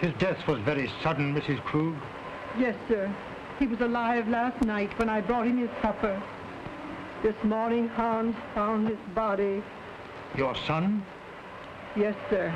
His death was very sudden, Mrs. Krug. Yes, sir. He was alive last night when I brought him his supper. This morning, Hans found his body. Your son? Yes, sir.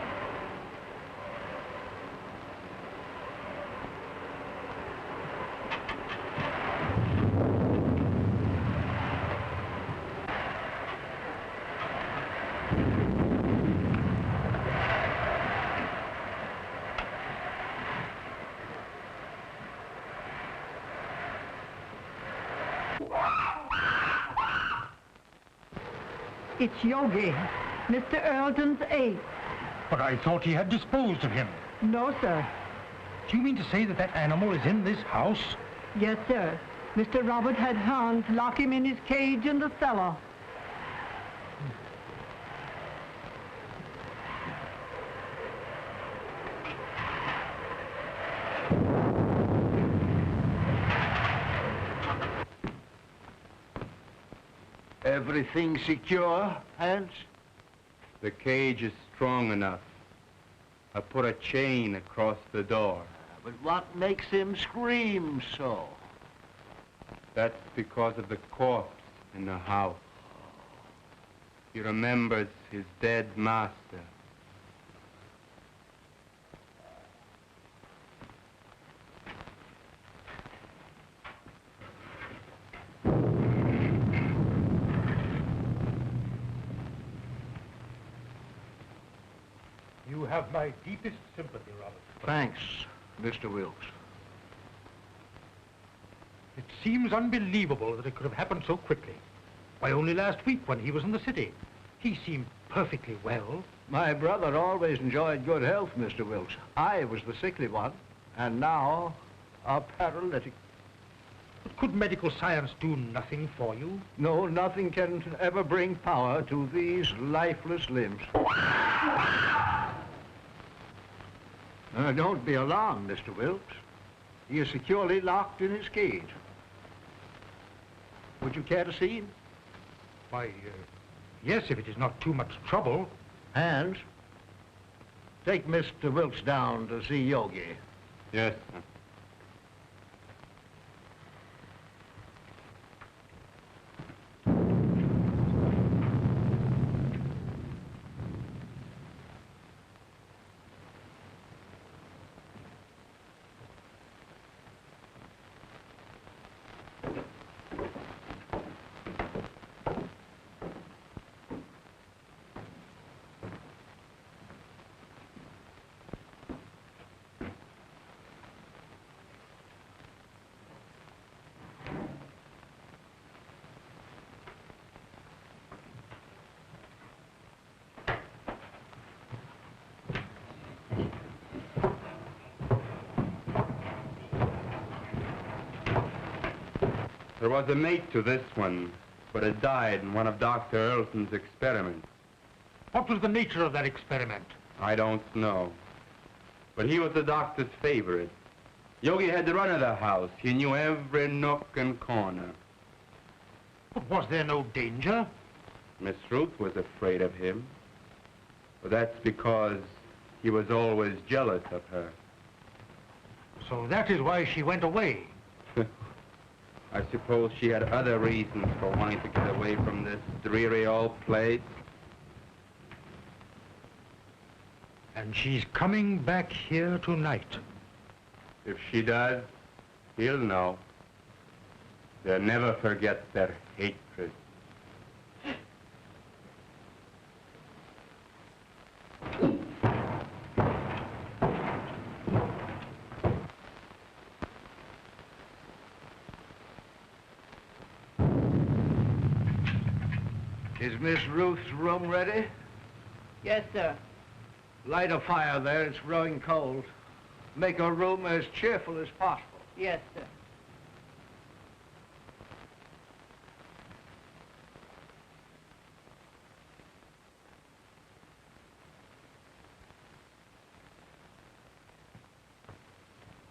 It's Yogi, Mr. Earlton's ape. But I thought he had disposed of him. No, sir. Do you mean to say that that animal is in this house? Yes, sir. Mr. Robert had Hans lock him in his cage in the cellar. Everything secure, Hans? The cage is strong enough. I put a chain across the door. But what makes him scream so? That's because of the corpse in the house. He remembers his dead master. You have my deepest sympathy, Robert. Thanks, Mr. Wilkes. It seems unbelievable that it could have happened so quickly. Why, only last week when he was in the city. He seemed perfectly well. My brother always enjoyed good health, Mr. Wilkes. I was the sickly one, and now a paralytic. But could medical science do nothing for you? No, nothing can ever bring power to these lifeless limbs. Don't be alarmed, Mr. Wilkes. He is securely locked in his cage. Would you care to see him? Why, yes, if it is not too much trouble. Hans, take Mr. Wilkes down to see Yogi. Yes, sir. There was a mate to this one, but it died in one of Dr. Earlton's experiments. What was the nature of that experiment? I don't know. But he was the doctor's favorite. Yogi had the run of the house. He knew every nook and corner. But was there no danger? Miss Ruth was afraid of him. But that's because he was always jealous of her. So that is why she went away. I suppose she had other reasons for wanting to get away from this dreary old place. And she's coming back here tonight. If she does, he'll know. They'll never forget their hatred. Is Miss Ruth's room ready? Yes, sir. Light a fire there, it's growing cold. Make her room as cheerful as possible. Yes, sir.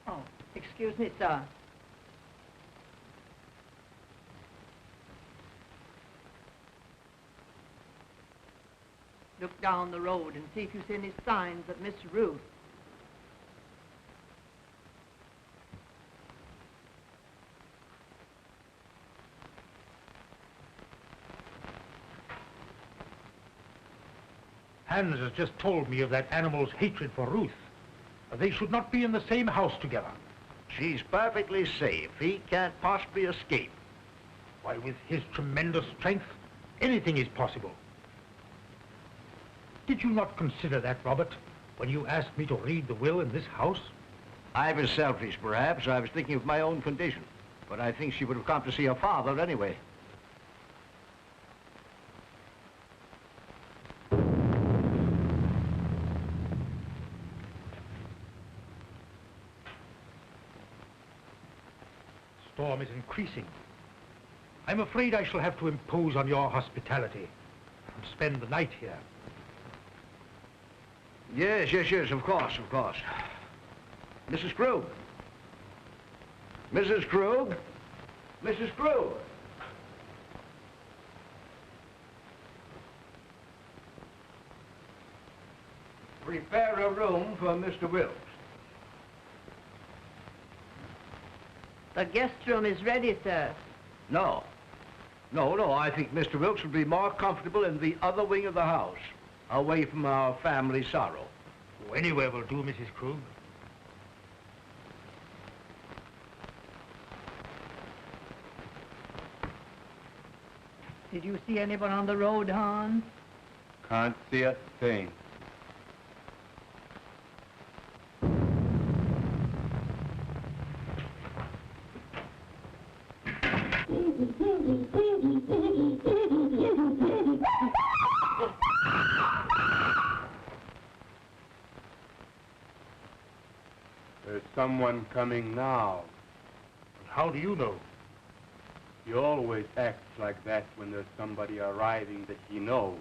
Oh, excuse me, sir. Look down the road and see if you see any signs of Miss Ruth. Hans has just told me of that animal's hatred for Ruth. They should not be in the same house together. She's perfectly safe. He can't possibly escape. Why, with his tremendous strength, anything is possible. Did you not consider that, Robert, when you asked me to read the will in this house? I was selfish, perhaps. I was thinking of my own condition. But I think she would have come to see her father anyway. Storm is increasing. I'm afraid I shall have to impose on your hospitality and spend the night here. Yes, of course. Mrs. Krug. Mrs. Krug. Mrs. Krug. Prepare a room for Mr. Wilkes. The guest room is ready, sir. No. I think Mr. Wilkes would be more comfortable in the other wing of the house, away from our family sorrow. Oh, anywhere will do, Mrs. Krug. Did you see anyone on the road, Hans? Can't see a thing. There's someone coming now. How do you know? He always acts like that when there's somebody arriving that he knows.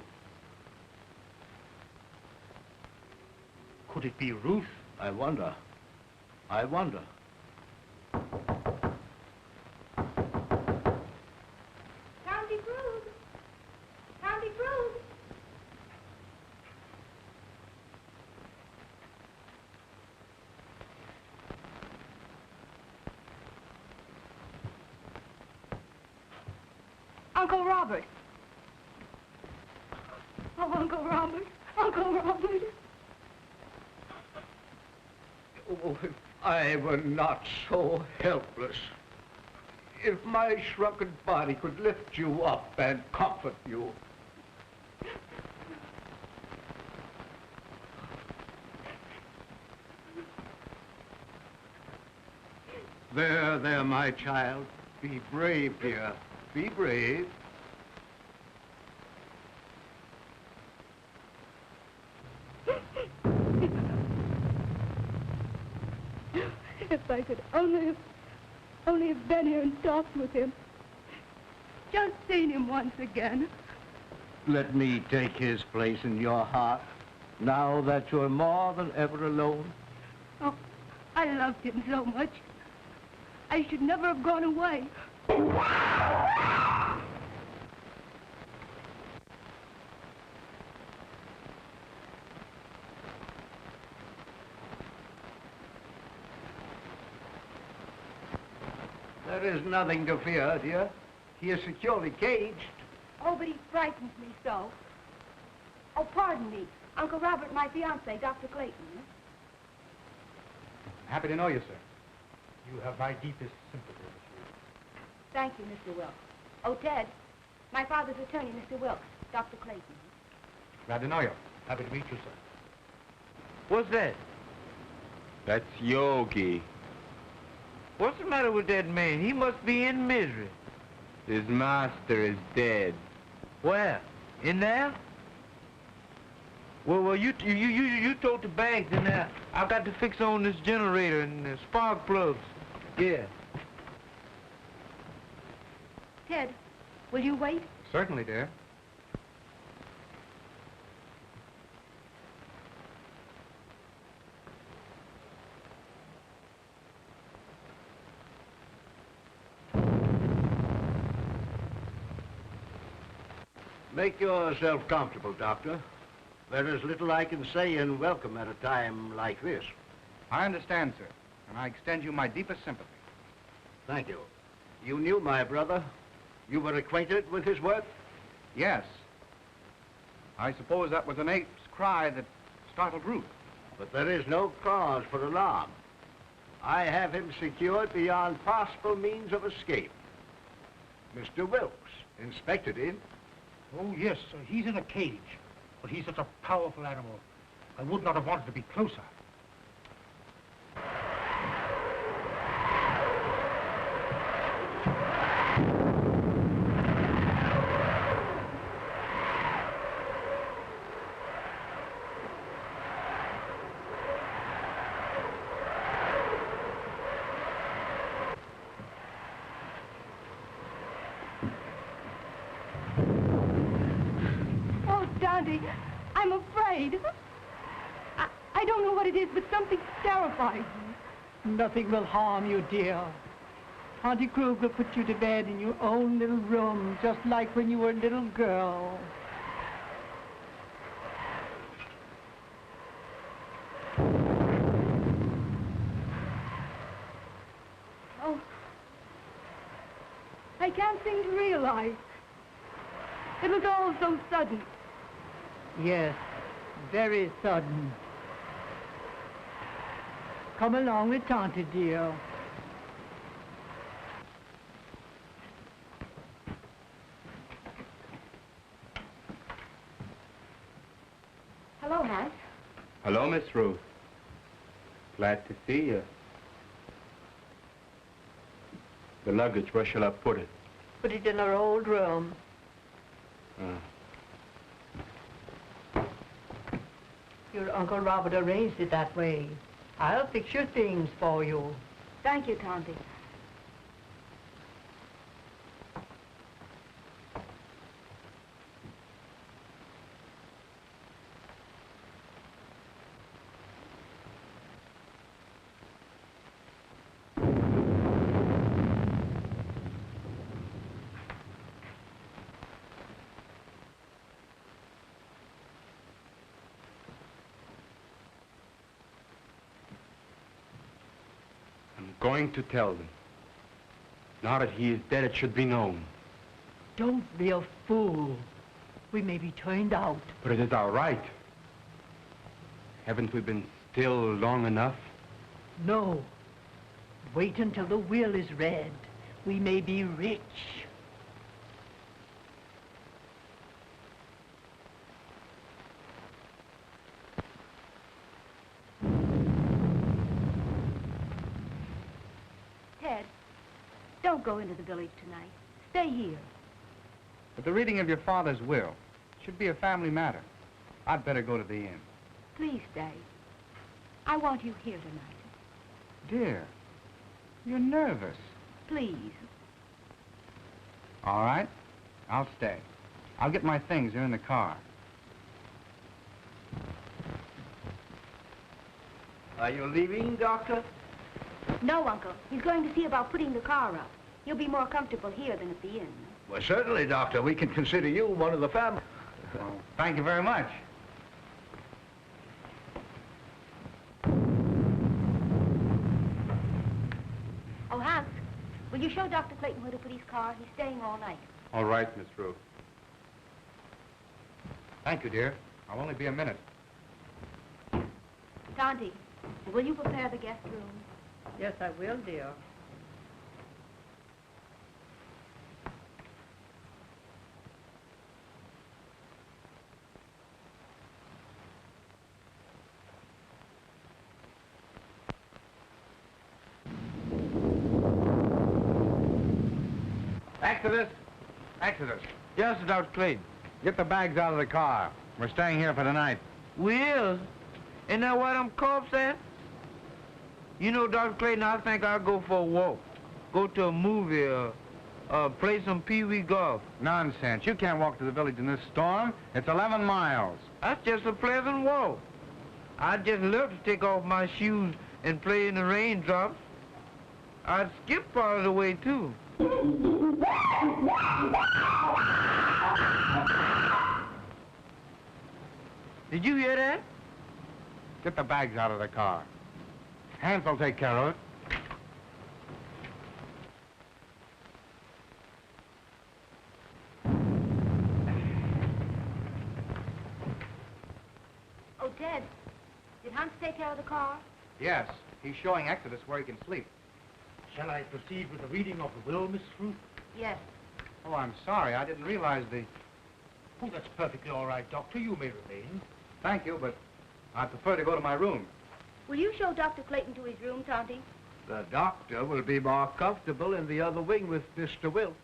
Could it be Ruth? I wonder. County Krug! County Krug! Uncle Robert! Oh, Uncle Robert! Uncle Robert! Oh, if I were not so helpless. If my shrunken body could lift you up and comfort you. There, my child. Be brave, dear. Be brave. If I could only have been here and talked with him. Just seen him once again. Let me take his place in your heart, now that you're more than ever alone. Oh, I loved him so much. I should never have gone away. There is nothing to fear, dear. He is securely caged. Oh, but he frightens me so. Oh, pardon me. Uncle Robert, my fiance, Dr. Clayton. Happy to know you, sir. You have my deepest sympathy, Miss Ruth. Thank you, Mr. Wilkes. Oh, Ted, my father's attorney, Mr. Wilkes, Dr. Clayton. Glad to know you. Happy to meet you, sir. What's that? That's Yogi. What's the matter with that man? He must be in misery. His master is dead. Where? In there? Well, you told the bank, and I got to fix on this generator and the spark plugs. Yeah. Ted, will you wait? Certainly, dear. Make yourself comfortable, Doctor. There is little I can say in welcome at a time like this. I understand, sir, and I extend you my deepest sympathy. Thank you. You knew my brother. You were acquainted with his work? Yes. I suppose that was an ape's cry that startled Ruth. But there is no cause for alarm. I have him secured beyond possible means of escape. Mr. Wilkes inspected him. Oh, yes, sir. He's in a cage. But he's such a powerful animal. I would not have wanted to be closer. Dante, I'm afraid. I don't know what it is, but something terrifying. Nothing will harm you, dear. Auntie Krug will put you to bed in your own little room, just like when you were a little girl. Oh, I can't seem to realize. It was all so sudden. Yes, very sudden. Come along with Tante, dear. Hello, Hans. Hello, Miss Ruth. Glad to see you. The luggage, where shall I put it? Put it in our old room. Your Uncle Robert arranged it that way. I'll fix your things for you. Thank you, Tante. Going to tell them. Now that he is dead, it should be known. Don't be a fool. We may be turned out. But it is our right. Haven't we been still long enough? No. Wait until the will is read. We may be rich. Ted, don't go into the village tonight. Stay here. But the reading of your father's will should be a family matter. I'd better go to the inn. Please stay. I want you here tonight. Dear, you're nervous. Please. All right, I'll stay. I'll get my things. They're in the car. Are you leaving, Doctor? No, Uncle. He's going to see about putting the car up. You'll be more comfortable here than at the inn. Well, certainly, Doctor. We can consider you one of the family. Well, thank you very much. Oh, Hans, will you show Dr. Clayton where to put his car? He's staying all night. All right, Miss Ruth. Thank you, dear. I'll only be a minute. Tante, will you prepare the guest room? Yes, I will, dear. Exodus! Exodus! Yes, Dr. Clayton. Get the bags out of the car. We're staying here for the night. We is. Isn't that what them cops at? You know, Dr. Clayton, I think I'll go for a walk. Go to a movie or play some pee-wee golf. Nonsense. You can't walk to the village in this storm. It's 11 miles. That's just a pleasant walk. I'd just love to take off my shoes and play in the raindrops. I'd skip part of the way, too. Did you hear that? Get the bags out of the car. Hans will take care of it. Ted, did Hans take care of the car? Yes, he's showing Exodus where he can sleep. Shall I proceed with the reading of the will, Miss Ruth? Yes. Oh, I'm sorry. I didn't realize the... Oh, that's perfectly all right, Doctor. You may remain. Thank you, but I prefer to go to my room. Will you show Dr. Clayton to his room, Tonty? The doctor will be more comfortable in the other wing with Mr. Wilt.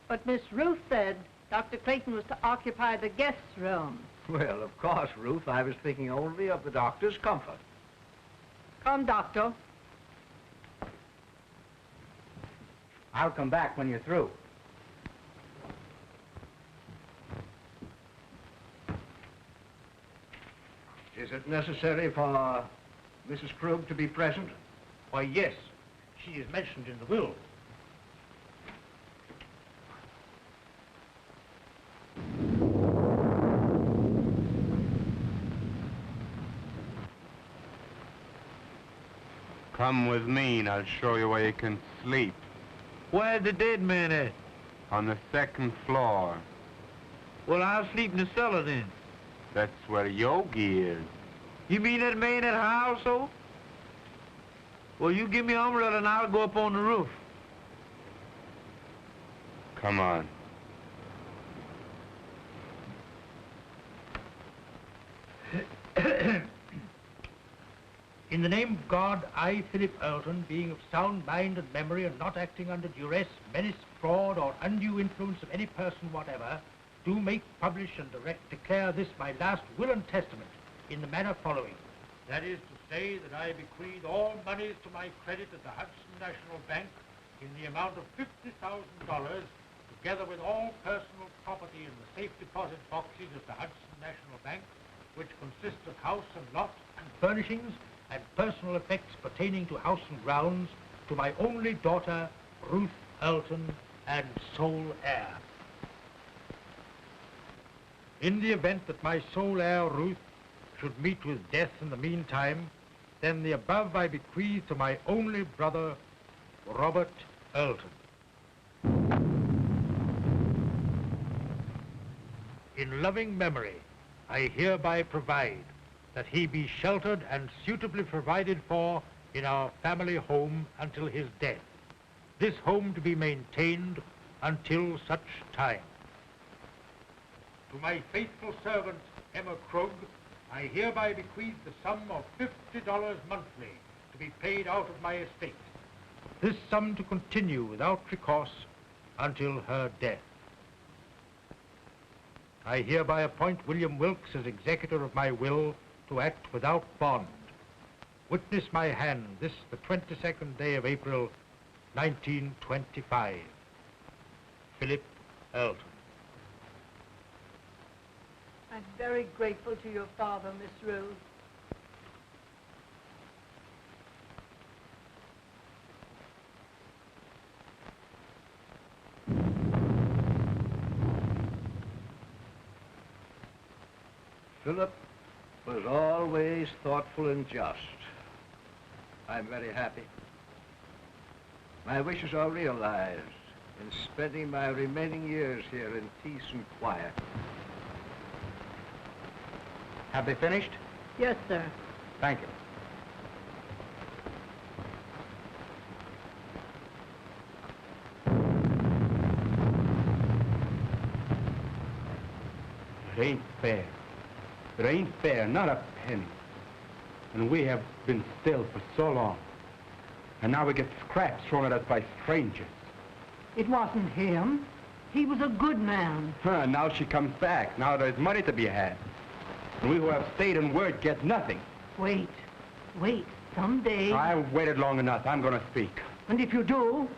But Miss Ruth said Dr. Clayton was to occupy the guest room. Well, of course, Ruth, I was thinking only of the doctor's comfort. Come, Doctor. I'll come back when you're through. Is it necessary for Mrs. Krug to be present? Why, yes. She is mentioned in the will. Come with me and I'll show you where you can sleep. Where's the dead man at? On the second floor. Well, I'll sleep in the cellar then. That's where Yogi is. You mean that man at her household? Well, you give me an umbrella and I'll go up on the roof. Come on. In the name of God, I, Philip Earlton, being of sound mind and memory and not acting under duress, menace, fraud, or undue influence of any person whatever, do make, publish, and declare this my last will and testament in the manner following. That is to say that I bequeath all monies to my credit at the Hudson National Bank in the amount of $50,000, together with all personal property in the safe deposit boxes of the Hudson National Bank, which consist of house and lot and furnishings, and personal effects pertaining to house and grounds, to my only daughter, Ruth Earlton, and sole heir. In the event that my sole heir, Ruth, should meet with death in the meantime, then the above I bequeath to my only brother, Robert Earlton. In loving memory, I hereby provide that he be sheltered and suitably provided for in our family home until his death. This home to be maintained until such time. To my faithful servant, Emma Krug, I hereby bequeath the sum of $50 monthly to be paid out of my estate. This sum to continue without recourse until her death. I hereby appoint William Wilkes as executor of my will to act without bond. Witness my hand this the 22nd day of April, 1925. Philip Earlton. I'm very grateful to your father, Miss Ruth. Philip was always thoughtful and just. I'm very happy. My wishes are realized in spending my remaining years here in peace and quiet. Have they finished? Yes, sir. Thank you. It ain't fair. It ain't fair, not a penny. And we have been still for so long. And now we get scraps thrown at us by strangers. It wasn't him. He was a good man. Now she comes back. Now there's money to be had. And we who have stayed in word get nothing. Wait. Someday... I've waited long enough. I'm going to speak. And if you do,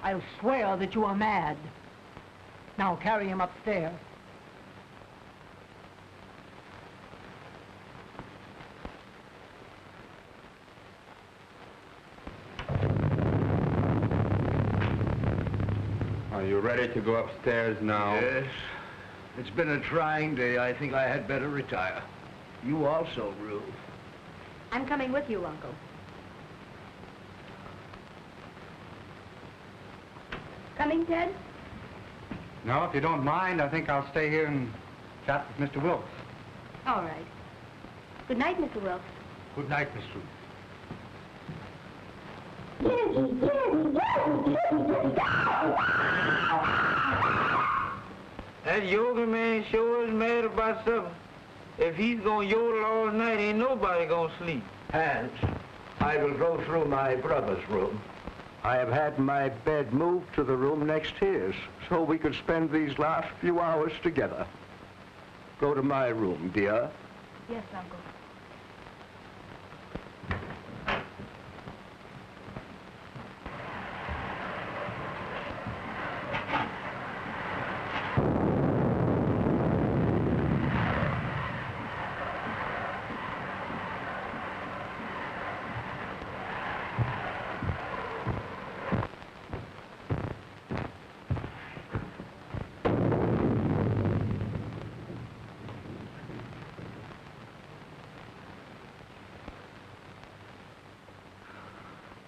I'll swear that you are mad. Now carry him upstairs. Are you ready to go upstairs now? Yes. It's been a trying day. I think I had better retire. You also, Ruth. I'm coming with you, Uncle. Coming, Ted? No, if you don't mind, I think I'll stay here and chat with Mr. Wilkes. All right. Good night, Mr. Wilkes. Good night, Miss Ruth. That yoga man sure is mad about something. If he's gonna yodel all night, ain't nobody gonna sleep. Hans, I will go through my brother's room. I have had my bed moved to the room next to his, so we could spend these last few hours together. Go to my room, dear. Yes, Uncle.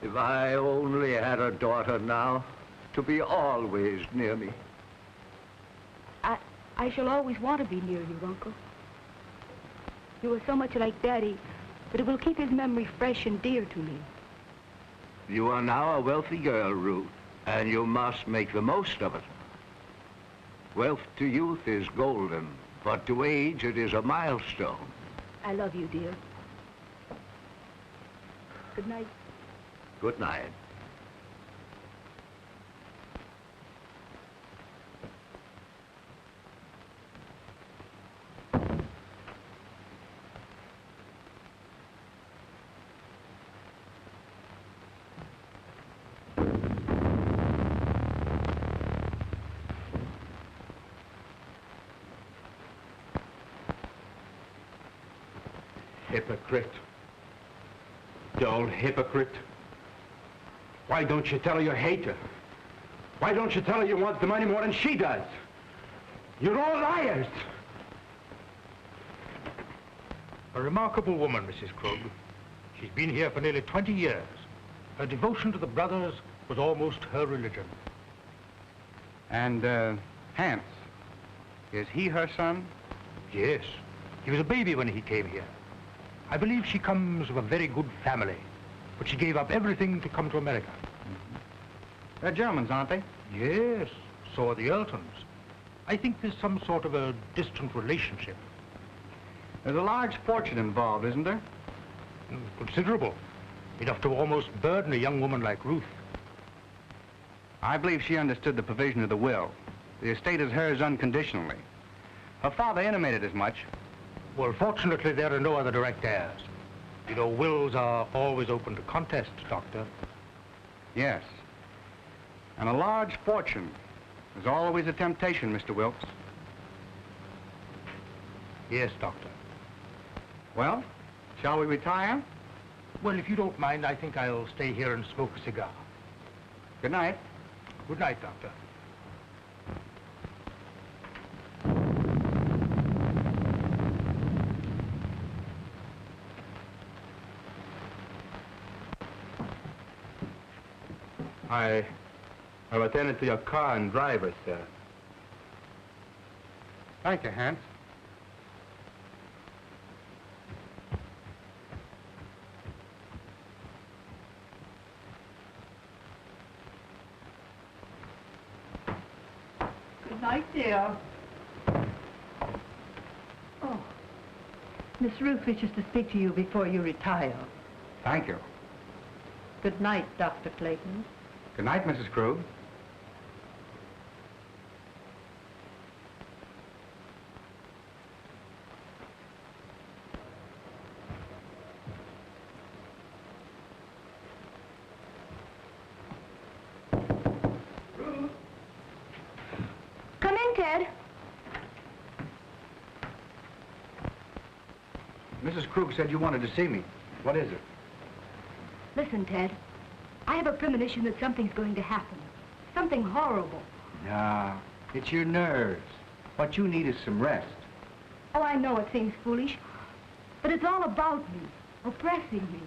If I only had a daughter now, to be always near me. I shall always want to be near you, Uncle. You are so much like Daddy that it will keep his memory fresh and dear to me. You are now a wealthy girl, Ruth, and you must make the most of it. Wealth to youth is golden, but to age it is a milestone. I love you, dear. Good night. Good night. Hypocrite. Dull hypocrite. Why don't you tell her you hate her? Why don't you tell her you want the money more than she does? You're all liars. A remarkable woman, Mrs. Krug. She's been here for nearly 20 years. Her devotion to the brothers was almost her religion. And, Hans, is he her son? Yes. He was a baby when he came here. I believe she comes of a very good family, but she gave up everything to come to America. They're Germans, aren't they? Yes, so are the Earltons. I think there's some sort of a distant relationship. There's a large fortune involved, isn't there? Considerable. Enough to almost burden a young woman like Ruth. I believe she understood the provision of the will. The estate is hers unconditionally. Her father intimated as much. Well, fortunately, there are no other direct heirs. You know, wills are always open to contest, Doctor. Yes. And a large fortune is always a temptation, Mr. Wilkes. Yes, Doctor. Well, shall we retire? Well, if you don't mind, I think I'll stay here and smoke a cigar. Good night. Good night, Doctor. I've attended to your car and driver, sir. Thank you, Hans. Good night, dear. Oh, Miss Ruth wishes to speak to you before you retire. Thank you. Good night, Dr. Clayton. Good night, Mrs. Krug. Come in, Ted. Mrs. Krug said you wanted to see me. What is it? Listen, Ted. I have a premonition that something's going to happen. Something horrible. Nah, it's your nerves. What you need is some rest. Oh, I know it seems foolish, but it's all about me, oppressing me.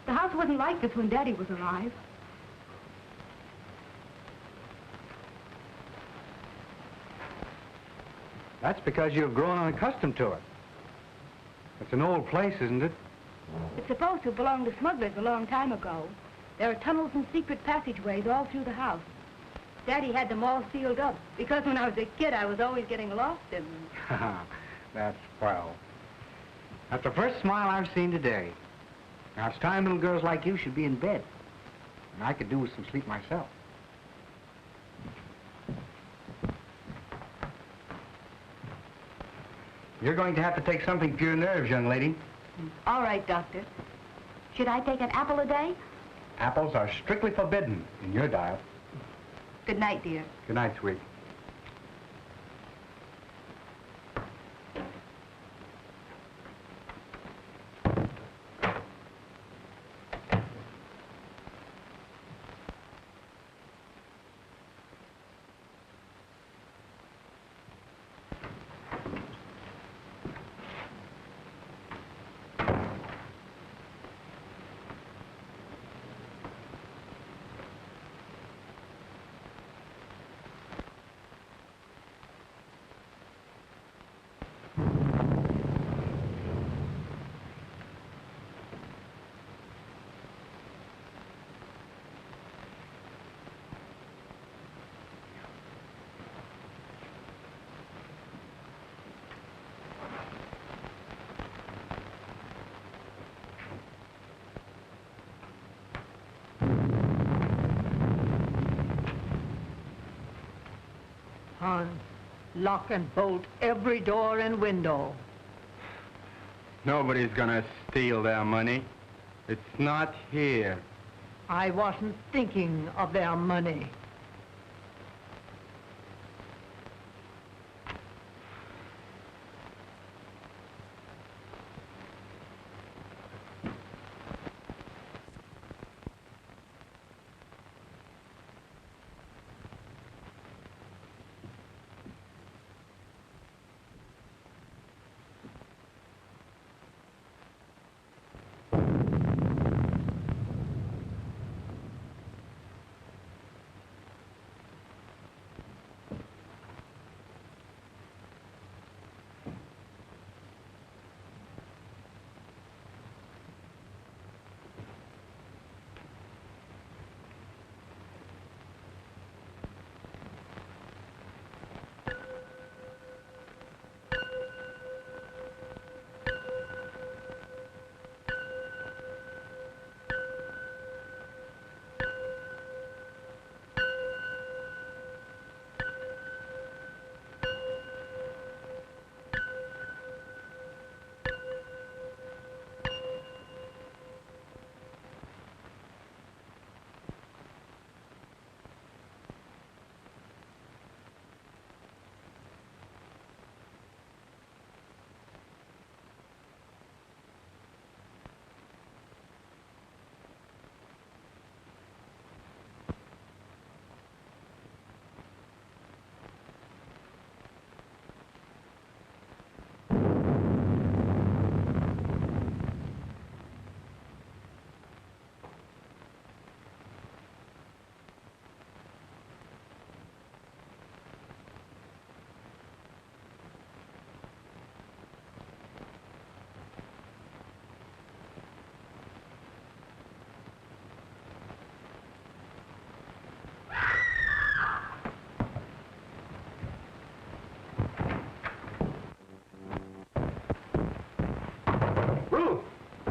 The house wasn't like this when Daddy was alive. That's because you've grown unaccustomed to it. It's an old place, isn't it? It's supposed to have belonged to smugglers a long time ago. There are tunnels and secret passageways all through the house. Daddy had them all sealed up, because when I was a kid, I was always getting lost in them. That's swell. That's the first smile I've seen today. Now, it's time little girls like you should be in bed. And I could do with some sleep myself. You're going to have to take something for your nerves, young lady. All right, Doctor. Should I take an apple a day? Apples are strictly forbidden in your diet. Good night, dear. Good night, sweet. Lock and bolt every door and window. Nobody's gonna steal their money. It's not here. I wasn't thinking of their money.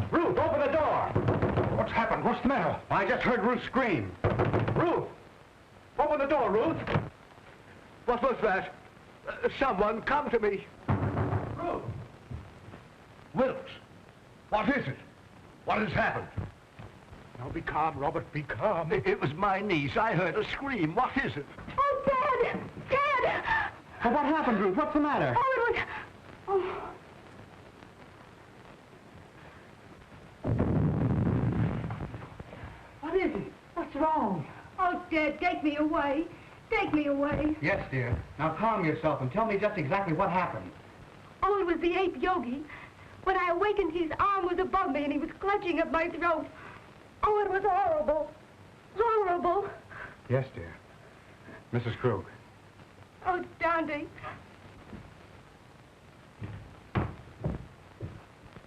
Ruth, open the door! What's happened? What's the matter? I just heard Ruth scream. Ruth! Open the door, Ruth! What was that? Someone come to me. Ruth! Wilkes! What is it? What has happened? Now be calm, Robert, be calm. It was my niece. I heard a scream. What is it? Oh, Dad! Dad! Well, what happened, Ruth? What's the matter? Oh, it was... Oh. What is it? What's wrong? Oh, Dad, take me away. Take me away. Yes, dear. Now calm yourself and tell me just exactly what happened. Oh, it was the ape Yogi. When I awakened, his arm was above me and he was clutching at my throat. Oh, it was horrible. Horrible. Yes, dear. Mrs. Krug. Outstanding.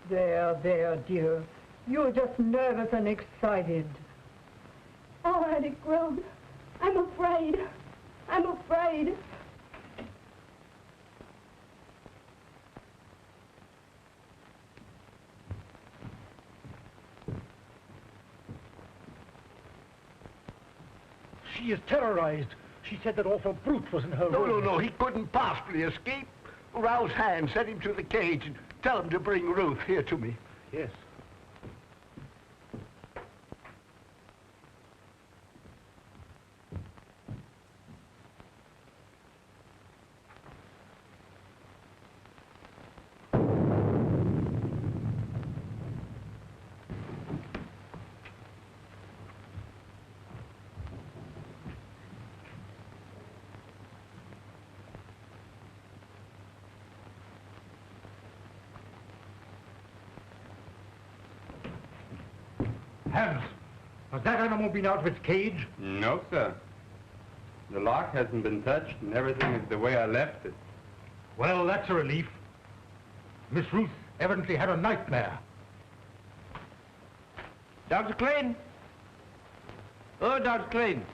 There, dear. You're just nervous and excited. Oh, Auntie Krug, I'm afraid. I'm afraid. She is terrorized. She said that awful brute was in her room. No, he couldn't possibly escape. Rouse Hand, send him to the cage and tell him to bring Ruth here to me. Yes. Hans, has that animal been out of its cage? No, sir. The lock hasn't been touched, and everything is the way I left it. Well, that's a relief. Miss Ruth evidently had a nightmare. Dr. Clayton? Oh, Dr. Clayton.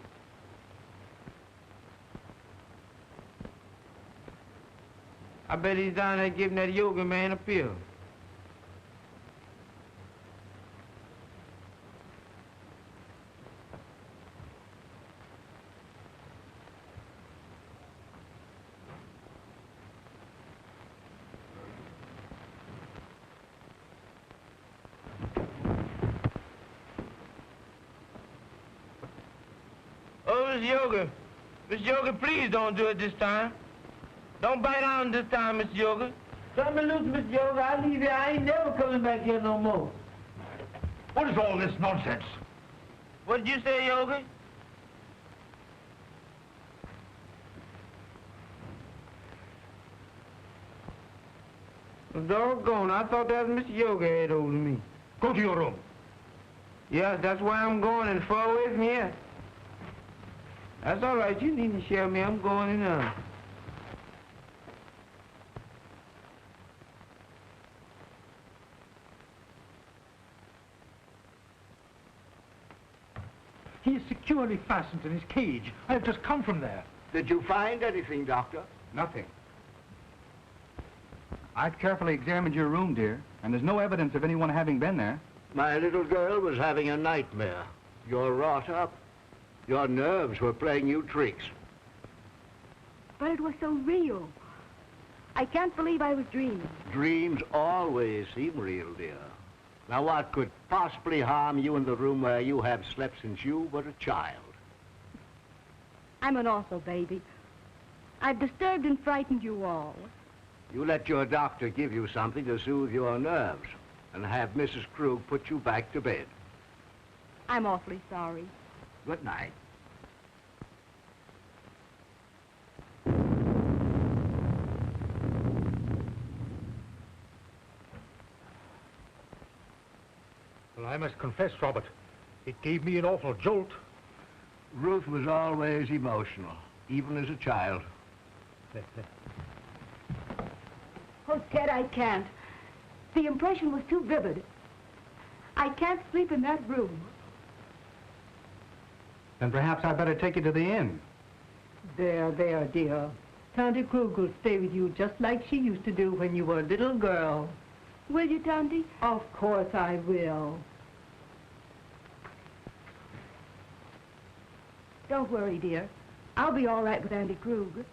I bet he's down there giving that yoga man a pill. Oh, Miss Yoga. Miss Yoga, please don't do it this time. Don't bite on this time, Miss Yoga. Cut me loose, Miss Yoga. I leave here. I ain't never coming back here no more. What is all this nonsense? What did you say, Yoga? Doggone, I thought that was Miss Yoga had hold of me. Go to your room. Yeah, that's where I'm going and far away from here. That's all right. You needn't share me. I'm going in now. He is securely fastened in his cage. I have just come from there. Did you find anything, Doctor? Nothing. I've carefully examined your room, dear, and there's no evidence of anyone having been there. My little girl was having a nightmare. You're wrought up. Your nerves were playing you tricks. But it was so real. I can't believe I was dreaming. Dreams always seem real, dear. Now, what could possibly harm you in the room where you have slept since you were a child? I'm an awful baby. I've disturbed and frightened you all. You let your doctor give you something to soothe your nerves and have Mrs. Krug put you back to bed. I'm awfully sorry. Good night. Well, I must confess, Robert, it gave me an awful jolt. Ruth was always emotional, even as a child. Oh, Ted, I can't. The impression was too vivid. I can't sleep in that room. Then perhaps I'd better take you to the inn. There, dear. Tante Krug will stay with you just like she used to do when you were a little girl. Will you, Tante? Of course I will. Don't worry, dear. I'll be all right with Auntie Krug.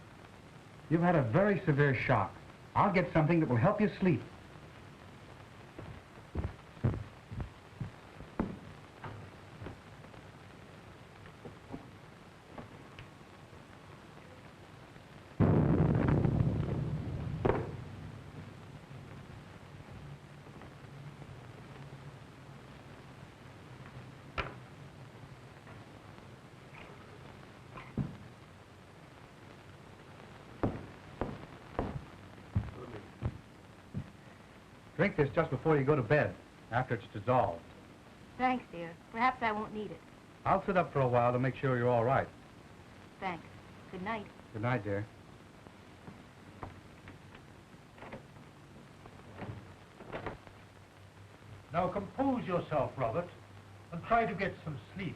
You've had a very severe shock. I'll get something that will help you sleep. Drink this just before you go to bed, after it's dissolved. Thanks, dear. Perhaps I won't need it. I'll sit up for a while to make sure you're all right. Thanks. Good night. Good night, dear. Now compose yourself, Robert, and try to get some sleep.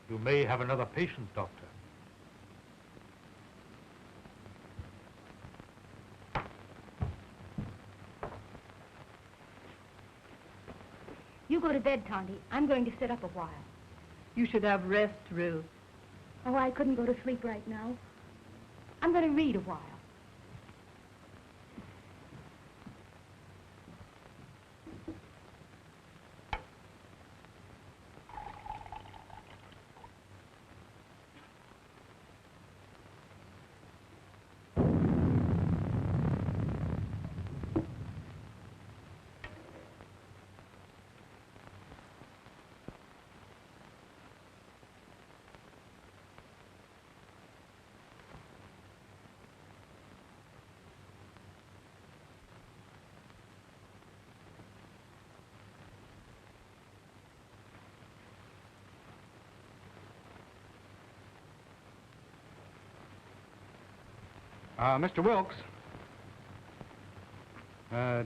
You may have another patient, Doctor. You go to bed, Tonty. I'm going to sit up a while. You should have rest, Ruth. Oh, I couldn't go to sleep right now. I'm going to read a while. Mr. Wilkes,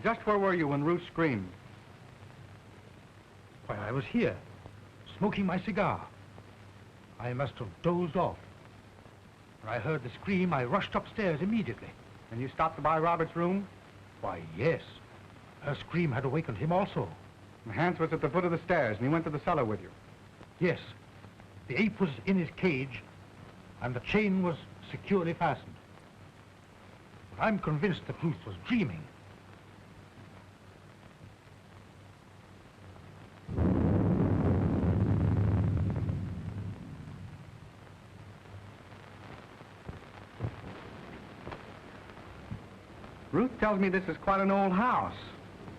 just where were you when Ruth screamed? Why, I was here, smoking my cigar. I must have dozed off. When I heard the scream, I rushed upstairs immediately. And you stopped by Robert's room? Why, yes. Her scream had awakened him also. And Hans was at the foot of the stairs, and he went to the cellar with you. Yes. The ape was in his cage, and the chain was securely fastened. But I'm convinced that Ruth was dreaming. Ruth tells me this is quite an old house.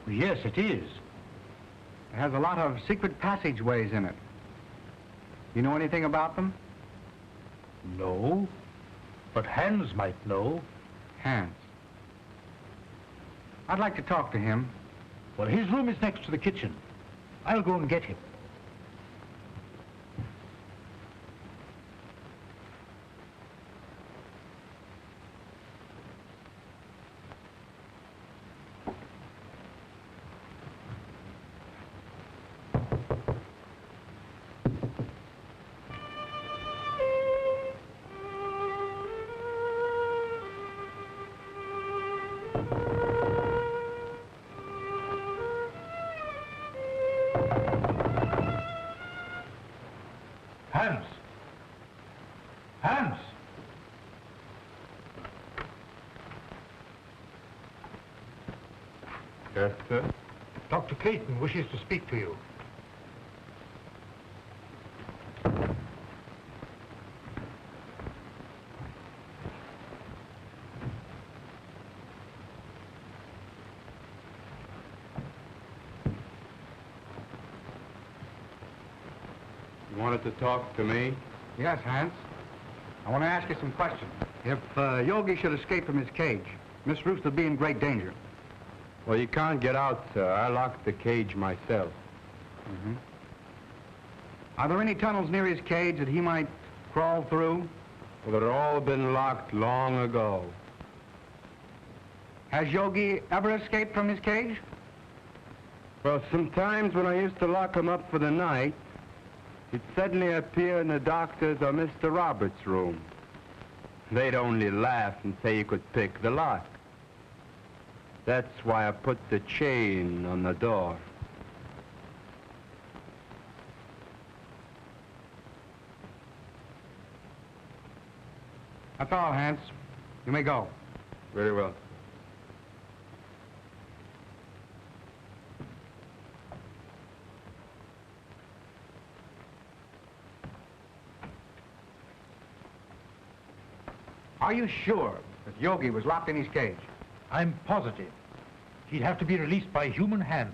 Yes, it is. It has a lot of secret passageways in it. You know anything about them? No, but Hans might know. Hans. I'd like to talk to him. Well, his room is next to the kitchen. I'll go and get him. Hans! Hans! Yes, sir? Dr. Clayton wishes to speak to you. You wanted to talk to me? Yes, Hans. I want to ask you some questions. If Yogi should escape from his cage, Miss Ruth would be in great danger. Well, you can't get out, sir. I locked the cage myself. Mm-hmm. Are there any tunnels near his cage that he might crawl through? Well, they've all been locked long ago. Has Yogi ever escaped from his cage? Well, sometimes when I used to lock him up for the night, he'd suddenly appear in the doctor's or Mr. Roberts' room. They'd only laugh and say he could pick the lock. That's why I put the chain on the door. That's all, Hans. You may go. Very well. Are you sure that Yogi was locked in his cage? I'm positive. He'd have to be released by human hands.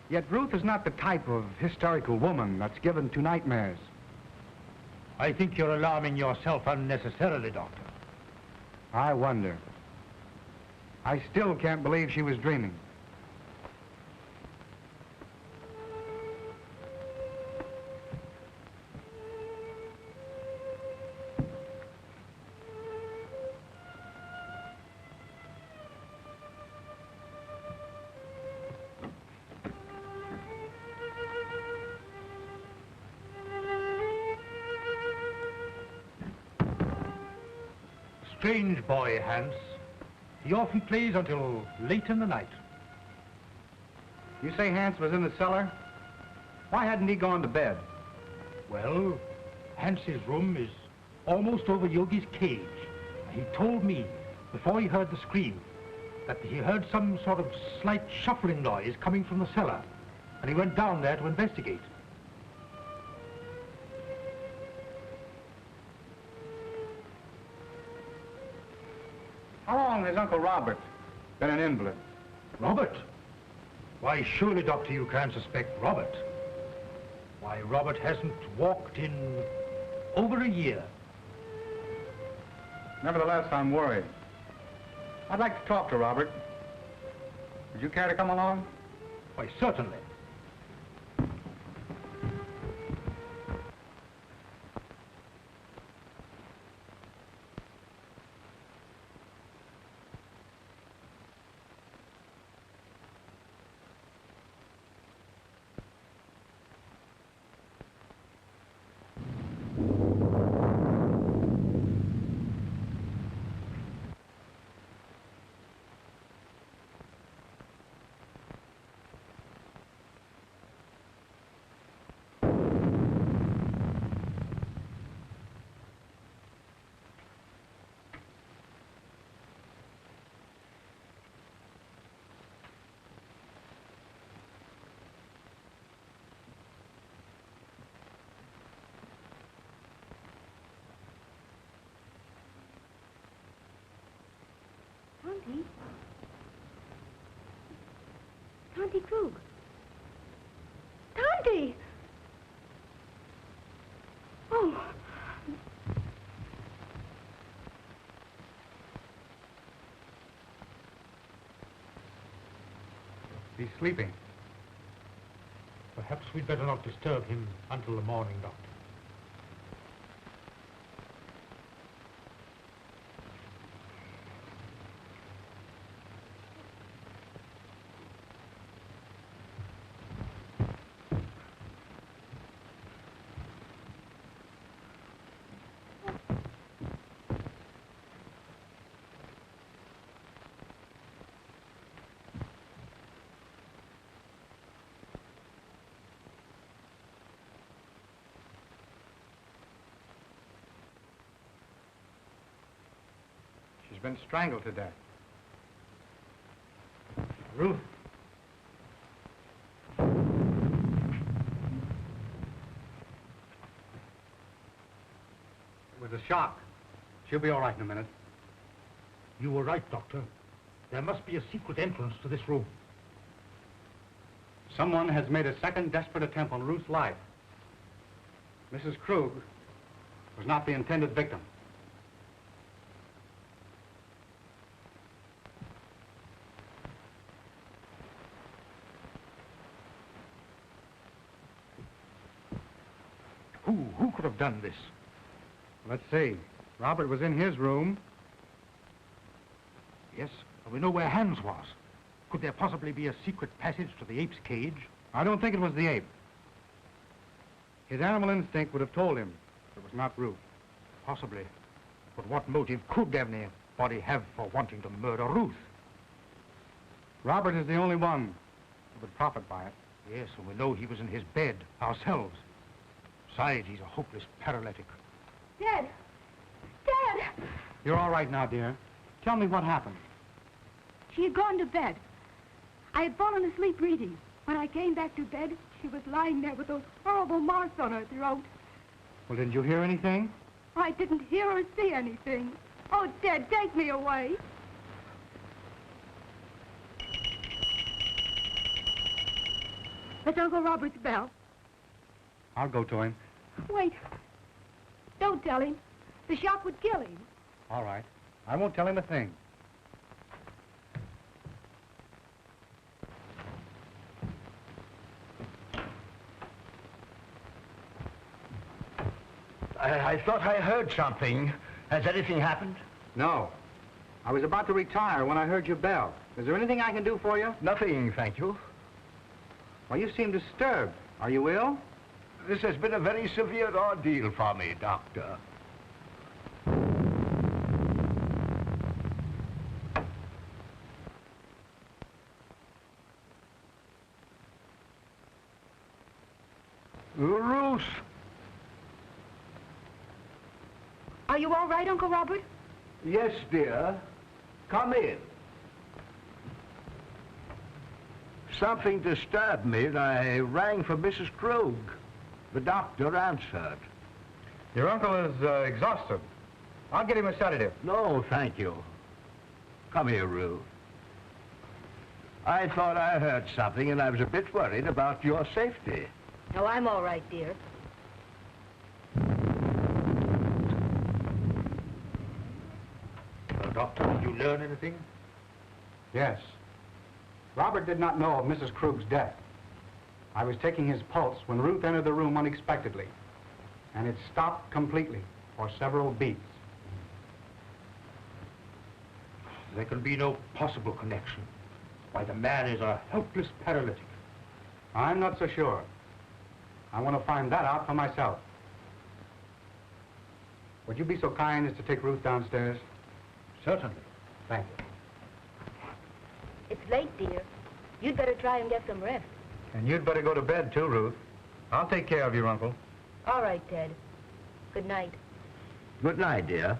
Yet Ruth is not the type of hysterical woman that's given to nightmares. I think you're alarming yourself unnecessarily, Doctor. I wonder. I still can't believe she was dreaming. Strange boy, Hans. He often plays until late in the night. You say Hans was in the cellar? Why hadn't he gone to bed? Well, Hans's room is almost over Yogi's cage. He told me, before he heard the scream, that he heard some sort of slight shuffling noise coming from the cellar, and he went down there to investigate. How long has Uncle Robert been an invalid? Robert? Why, surely, Doctor, you can't suspect Robert. Why, Robert hasn't walked in over a year. Nevertheless, I'm worried. I'd like to talk to Robert. Would you care to come along? Why, certainly. Tanti Krug. Tanti! Oh. He's sleeping. Perhaps we'd better not disturb him until the morning, Doctor. She's been strangled to death. Ruth. It was a shock. She'll be all right in a minute. You were right, Doctor. There must be a secret entrance to this room. Someone has made a second desperate attempt on Ruth's life. Mrs. Krug was not the intended victim. Who could have done this? Let's see. Robert was in his room. Yes, we know where Hans was. Could there possibly be a secret passage to the ape's cage? I don't think it was the ape. His animal instinct would have told him it was not Ruth. Possibly. But what motive could anybody have for wanting to murder Ruth? Robert is the only one who would profit by it. Yes, and we know he was in his bed ourselves. Besides, he's a hopeless paralytic. Dad! Dad! You're all right now, dear. Tell me what happened. She had gone to bed. I had fallen asleep reading. When I came back to bed, she was lying there with those horrible marks on her throat. Well, didn't you hear anything? I didn't hear or see anything. Oh, Dad, take me away. It's Uncle Robert's bell. I'll go to him. Wait. Don't tell him. The shock would kill him. All right. I won't tell him a thing. I thought I heard something. Has anything happened? No. I was about to retire when I heard your bell. Is there anything I can do for you? Nothing, thank you. Well, you seem disturbed. Are you ill? This has been a very severe ordeal for me, Doctor. Ruth! Are you all right, Uncle Robert? Yes, dear. Come in. Something disturbed me, and I rang for Mrs. Krug. The doctor answered. Your uncle is exhausted. I'll get him a sedative. No, thank you. Come here, Ruth. I thought I heard something, and I was a bit worried about your safety. No, I'm all right, dear. Doctor, did you learn anything? Yes. Robert did not know of Mrs. Krug's death. I was taking his pulse when Ruth entered the room unexpectedly, and it stopped completely for several beats. There can be no possible connection. Why, the man is a helpless paralytic. I'm not so sure. I want to find that out for myself. Would you be so kind as to take Ruth downstairs? Certainly. Thank you. It's late, dear. You'd better try and get some rest. And you'd better go to bed, too, Ruth. I'll take care of your uncle. All right, Ted. Good night. Good night, dear.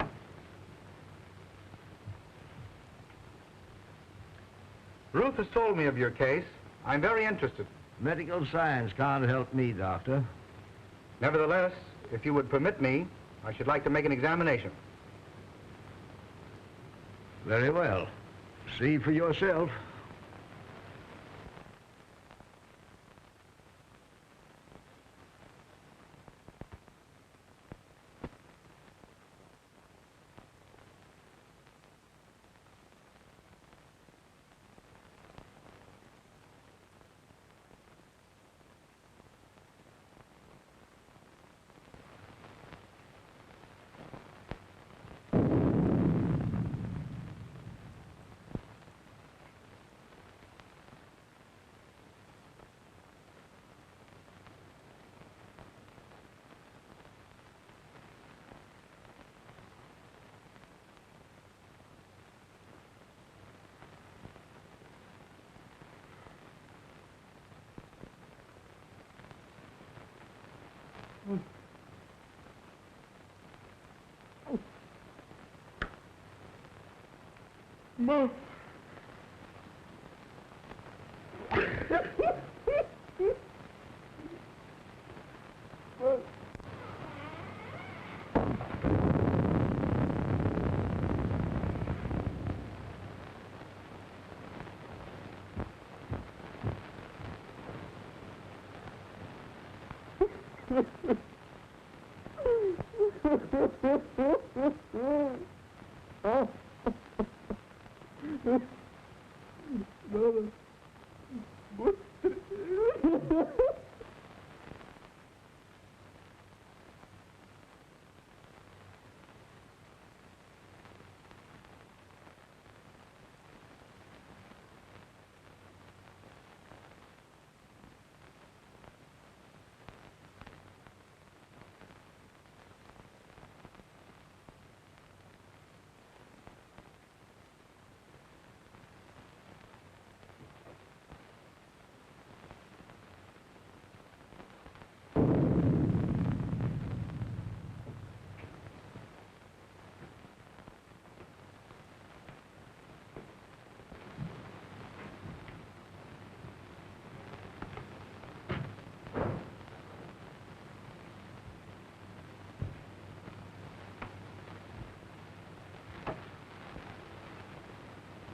Ruth has told me of your case. I'm very interested. Medical science can't help me, Doctor. Nevertheless, if you would permit me, I should like to make an examination. Very well. See for yourself. Mom.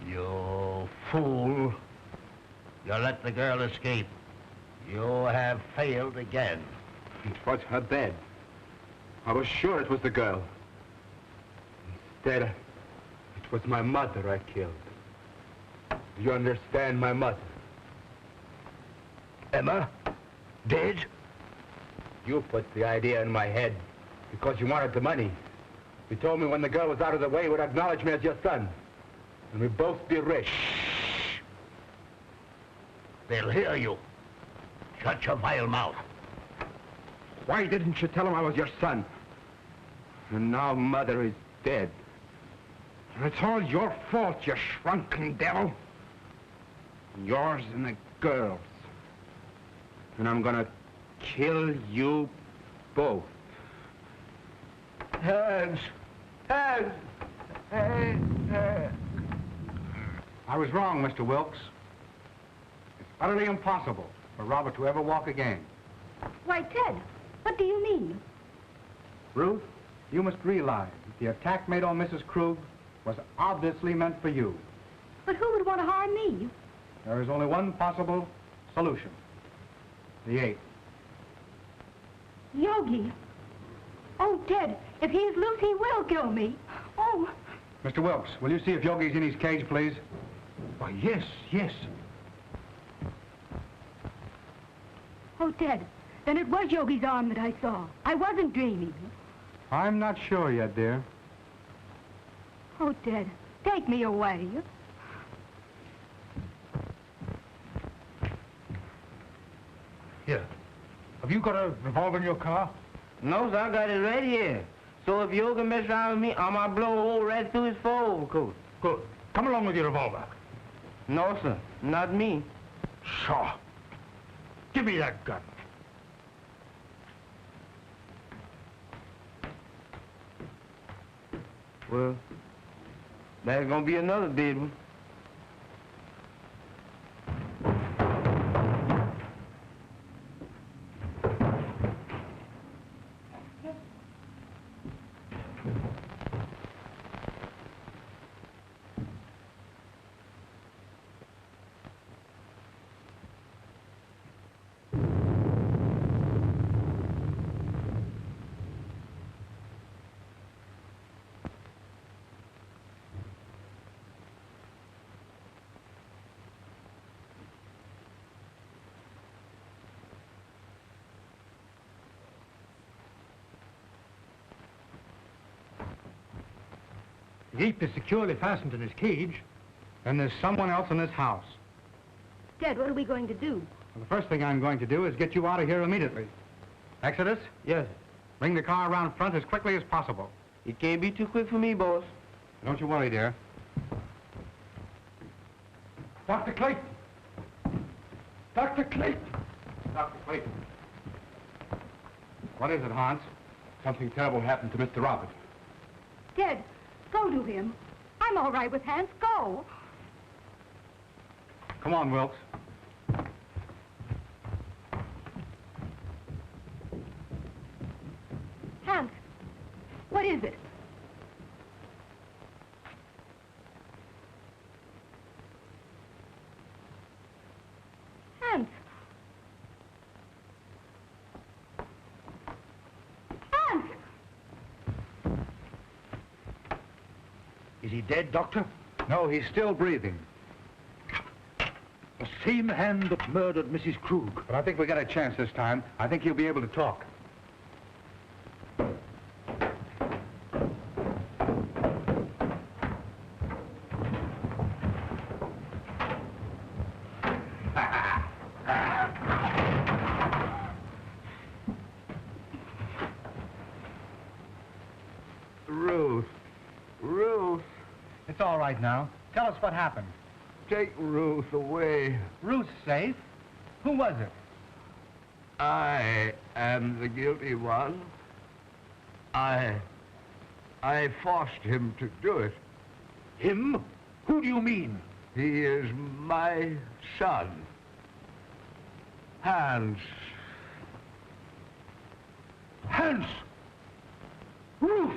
You fool. You let the girl escape. You have failed again. It was her bed. I was sure it was the girl. Instead, it was my mother I killed. Do you understand, my mother? Emma? Dead? You put the idea in my head Because you wanted the money. You told me when the girl was out of the way, you would acknowledge me as your son. And we'd both be rich. They'll hear you. Shut your vile mouth. Why didn't you tell him I was your son? And now Mother is dead. And it's all your fault, you shrunken devil. Yours and the girl's. And I'm gonna kill you both. Hands! Hands! I was wrong, Mr. Wilkes. It's utterly impossible for Robert to ever walk again. Why, Ted, what do you mean? Ruth, you must realize that the attack made on Mrs. Krug was obviously meant for you. But who would want to harm me? There is only one possible solution. The ape. Yogi. Oh, Ted, if he's loose, he will kill me. Oh. Mr. Wilkes, will you see if Yogi's in his cage, please? Why, yes, yes. Oh, Ted, then it was Yogi's arm that I saw. I wasn't dreaming. I'm not sure yet, dear. Oh, Ted, take me away. Here. Have you got a revolver in your car? No, sir, I got it right here. So if you can mess around with me, I might blow a hole right through his fur overcoat. Good. Come along with your revolver. No, sir, not me. Sure. Give me that gun. Well, that's gonna be another dead one. The ape is securely fastened in his cage. Then there's someone else in this house. Ted, what are we going to do? Well, the first thing I'm going to do is get you out of here immediately. Exodus, Yes, bring the car around front as quickly as possible. it can't be too quick for me, boss. Don't you worry, dear. Dr. Clayton! Dr. Clayton! Dr. Clayton. What is it, Hans? Something terrible happened to Mr. Robert. Ted, go to him. I'm all right with Hans. Go. Come on, Wilkes. Hans, what is it? Hans. Hans! Is he dead, Doctor? No, he's still breathing. The same hand that murdered Mrs. Krug. But I think we got a chance this time. I think he'll be able to talk. Ruth, It's all right now. Tell us what happened. take Ruth away. Ruth's safe. Who was it? I am the guilty one. I forced him to do it. Him? Who do you mean? He is my son. Hans. Hans! Ruth!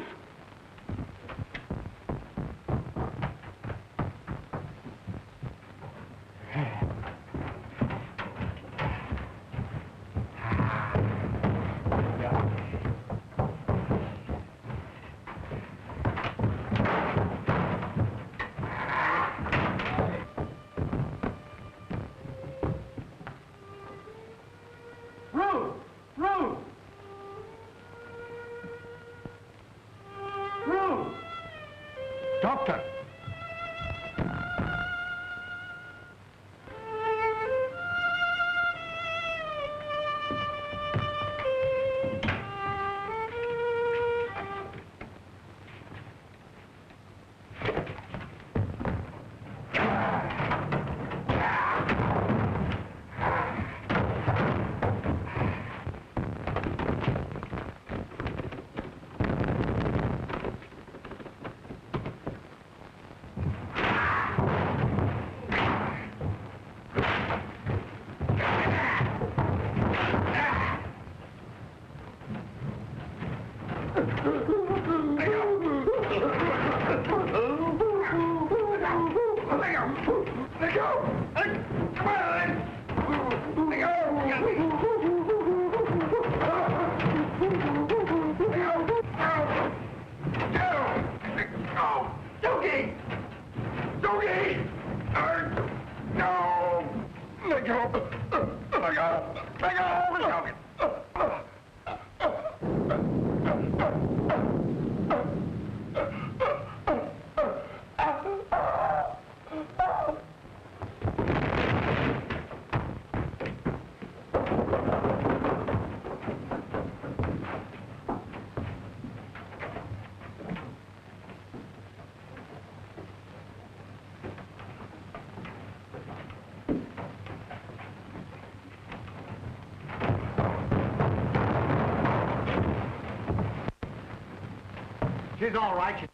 She's all right.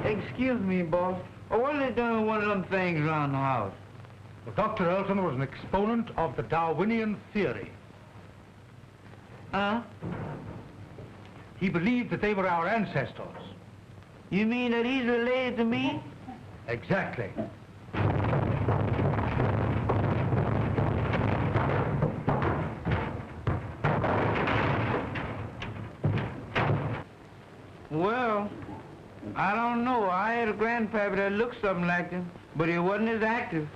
Excuse me, boss. What are they doing with one of them things around the house? Well, Dr. Earlton was an exponent of the Darwinian theory. Huh? He believed that they were our ancestors. You mean that he's related to me? Exactly. Well, I don't know. I had a grandpappy that looked something like him, but he wasn't as active.